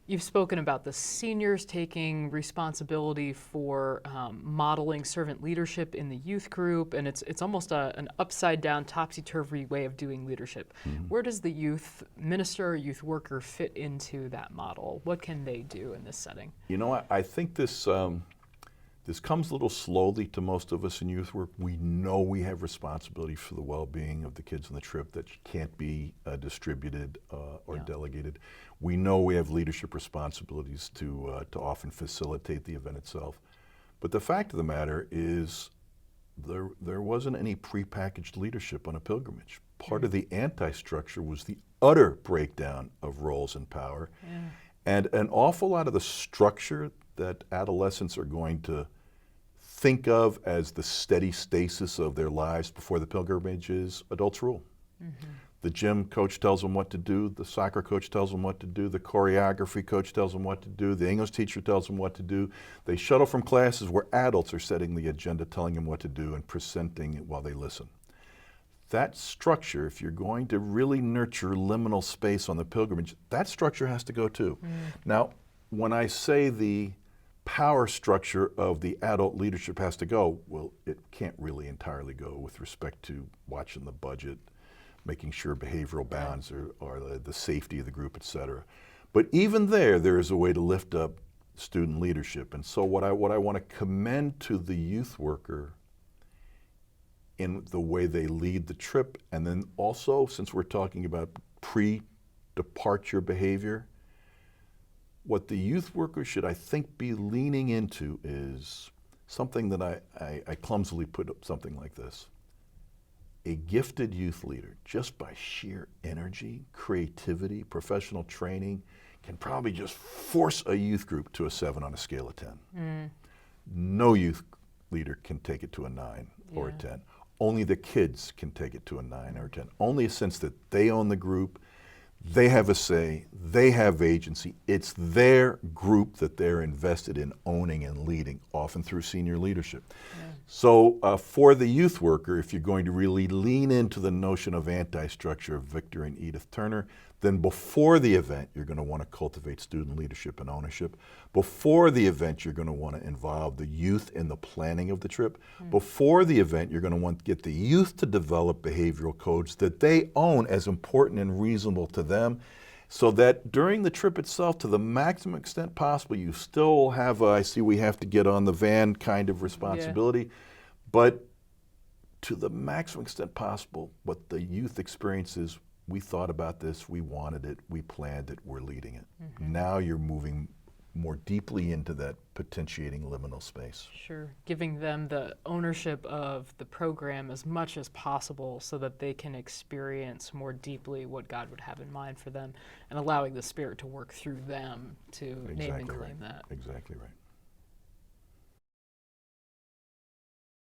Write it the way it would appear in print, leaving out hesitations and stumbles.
You've spoken about the seniors taking responsibility for modeling servant leadership in the youth group, and it's almost an upside-down, topsy-turvy way of doing leadership. Mhm. Where does the youth minister or youth worker fit into that model? What can they do in this setting? You know, I think this comes a little slowly to most of us in youth work. We know we have responsibility for the well-being of the kids on the trip that can't be distributed or Yeah. delegated. We know we have leadership responsibilities to often facilitate the event itself. But the fact of the matter is there wasn't any prepackaged leadership on a pilgrimage. Part of the anti-structure was the utter breakdown of roles and power. Yeah. And an awful lot of the structure that adolescents are going to think of as the steady stasis of their lives before the pilgrimage is adults rule. Mm-hmm. The gym coach tells them what to do, the soccer coach tells them what to do, the choreography coach tells them what to do, the English teacher tells them what to do. They shuttle from classes where adults are setting the agenda, telling them what to do and presenting it while they listen. That structure, if you're going to really nurture liminal space on the pilgrimage, that structure has to go too. Now, when I say the power structure of the adult leadership has to go, well, it can't really entirely go with respect to watching the budget, making sure behavioral bounds are the safety of the group, et cetera. But even there is a way to lift up student leadership. And so what I want to commend to the youth worker in the way they lead the trip, and then also, since we're talking about pre-departure behavior, what the youth worker should, I think, be leaning into is something that I clumsily put up something like this. A gifted youth leader, just by sheer energy, creativity, professional training, can probably just force a youth group to a 7 on a scale of 10. No youth leader can take it to a 9 or a 10. Only the kids can take it to a 9 or a 10. Only a sense that they own the group, they have a say, they have agency. It's their group that they're invested in owning and leading, often through senior leadership. So for the youth worker, if you're going to really lean into the notion of anti-structure of Victor and Edith Turner, then before the event, you're going to want to cultivate student leadership and ownership. Before the event, you're going to want to involve the youth in the planning of the trip. Before the event, you're going to want to get the youth to develop behavioral codes that they own as important and reasonable to them, so that during the trip itself, to the maximum extent possible, you still have a, I see we have to get on the van kind of responsibility, but to the maximum extent possible, what the youth experiences, we thought about this, we wanted it, we planned it, we're leading it. Now you're moving more deeply into that potentiating liminal space. Sure, giving them the ownership of the program as much as possible so that they can experience more deeply what God would have in mind for them, and allowing the Spirit to work through them to name and claim that. Exactly right.